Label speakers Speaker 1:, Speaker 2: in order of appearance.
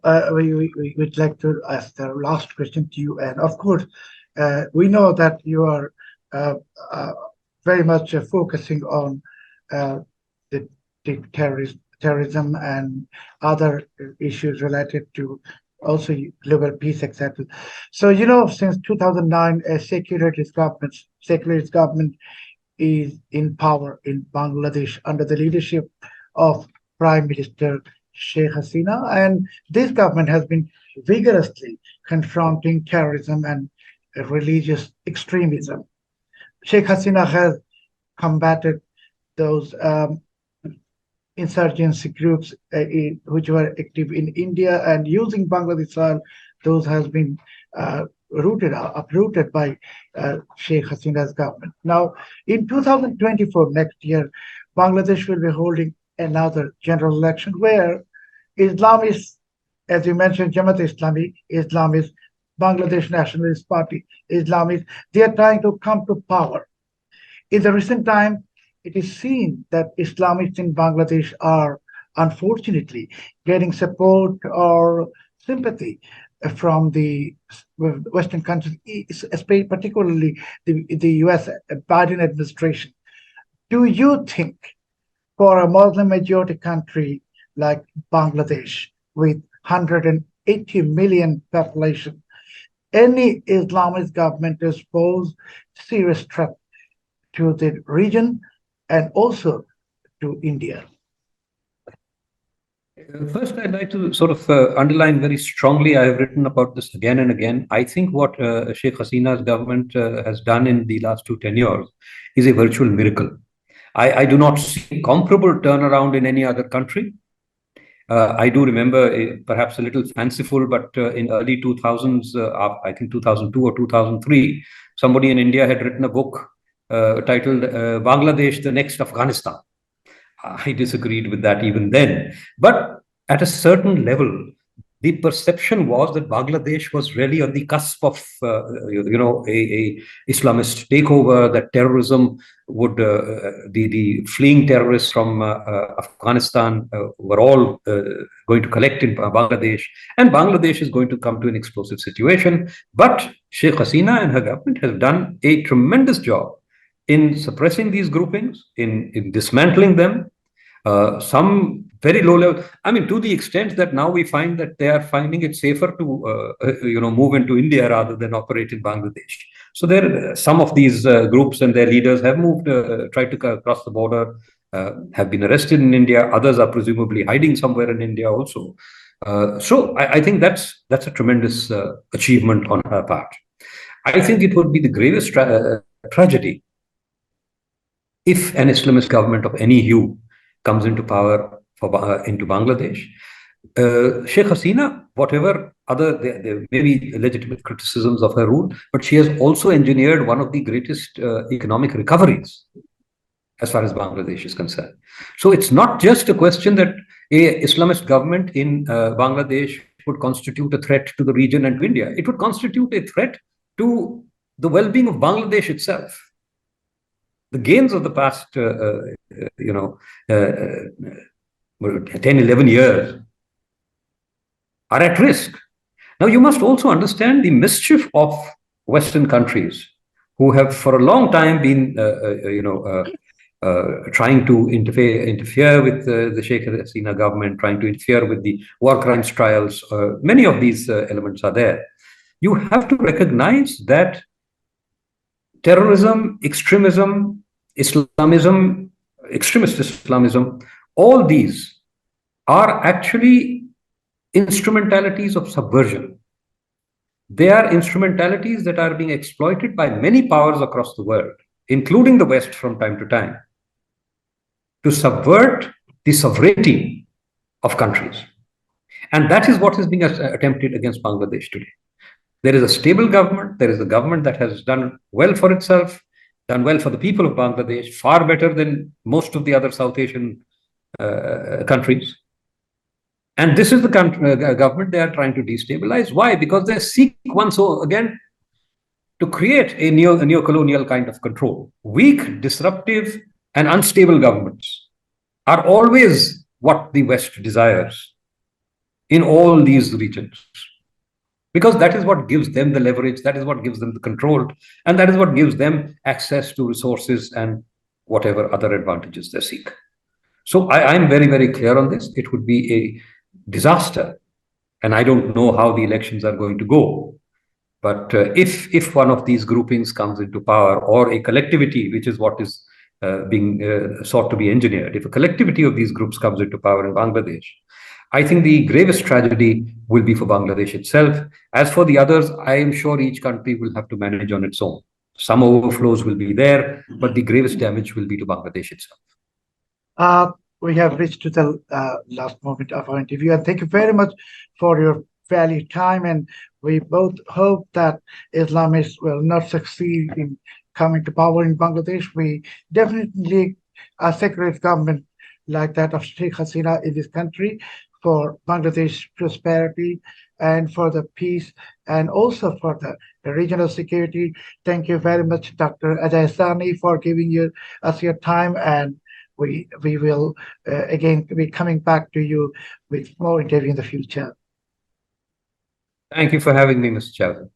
Speaker 1: we would like to ask the last question to you. And of course, we know that you are uh, uh, very much focusing on uh, the, the terrorism and other issues related to also global peace, etc. So, since 2009, a secularist government is in power in Bangladesh under the leadership of Prime Minister Sheikh Hasina, and this government has been vigorously confronting terrorism and religious extremism. Sheikh Hasina has combated those insurgency groups which were active in India, and using Bangladesh soil, those has been uprooted by Sheikh Hasina's government. Now, in 2024, next year, Bangladesh will be holding another general election where Islamists, as you mentioned, Jamaat Islami, Islamists, Bangladesh Nationalist Party, Islamists, they are trying to come to power. In the recent time, it is seen that Islamists in Bangladesh are unfortunately getting support or sympathy from the Western countries, particularly the US Biden administration. Do you think for a Muslim majority country like Bangladesh with 180 million population, any Islamist government is pose serious threat to the region and also to India?
Speaker 2: First, I'd like to sort of underline very strongly, I have written about this again and again. I think what Sheikh Hasina's government has done in the last 10 years is a virtual miracle. I do not see comparable turnaround in any other country. I do remember, perhaps a little fanciful, but in early 2000s, I think 2002 or 2003, somebody in India had written a book titled Bangladesh, the Next Afghanistan. I disagreed with that even then. But at a certain level, the perception was that Bangladesh was really on the cusp of, a Islamist takeover, that terrorism would, the fleeing terrorists from Afghanistan were all going to collect in Bangladesh, and Bangladesh is going to come to an explosive situation. But Sheikh Hasina and her government has done a tremendous job in suppressing these groupings, in dismantling them. Some very low level, I mean, to the extent that now we find that they are finding it safer to, move into India rather than operate in Bangladesh. So some of these groups and their leaders have moved, tried to cross the border, have been arrested in India. Others are presumably hiding somewhere in India also. So I think that's a tremendous achievement on her part. I think it would be the gravest tragedy if an Islamist government of any hue comes into power into Bangladesh. Sheikh Hasina, whatever there may be legitimate criticisms of her rule, but she has also engineered one of the greatest economic recoveries as far as Bangladesh is concerned. So it's not just a question that a Islamist government in Bangladesh would constitute a threat to the region and to India. It would constitute a threat to the well-being of Bangladesh itself. The gains of the past, 10, 11 years are at risk. Now, you must also understand the mischief of Western countries who have for a long time been, trying to interfere with the Sheikh Hasina government, trying to interfere with the war crimes trials. Many of these elements are there. You have to recognize that terrorism, extremism, Islamism, extremist Islamism, all these are actually instrumentalities of subversion. They are instrumentalities that are being exploited by many powers across the world, including the West from time to time, to subvert the sovereignty of countries. And that is what is being attempted against Bangladesh today. There is a stable government. There is a government that has done well for itself, done well for the people of Bangladesh, far better than most of the other South Asian countries. And this is the government they are trying to destabilize. Why? Because they seek once again to create a neo-colonial kind of control. Weak, disruptive, and unstable governments are always what the West desires in all these regions. Because that is what gives them the leverage, that is what gives them the control, and that is what gives them access to resources and whatever other advantages they seek. So I'm very, very clear on this. It would be a disaster. And I don't know how the elections are going to go. But if one of these groupings comes into power, or a collectivity, which is what is being sought to be engineered, if a collectivity of these groups comes into power in Bangladesh, I think the gravest tragedy will be for Bangladesh itself. As for the others, I am sure each country will have to manage on its own. Some overflows will be there, but the gravest damage will be to Bangladesh itself.
Speaker 1: We have reached to the last moment of our interview, and thank you very much for your valued time. And we both hope that Islamists will not succeed in coming to power in Bangladesh. We definitely a secular government like that of Sheikh Hasina in this country for Bangladesh prosperity and for the peace and also for the regional security. Thank you very much, Dr. Ajai Sahni, for giving us your time, and we will again be coming back to you with more interview in the future.
Speaker 2: Thank you for having me, Mr. Chowdhury.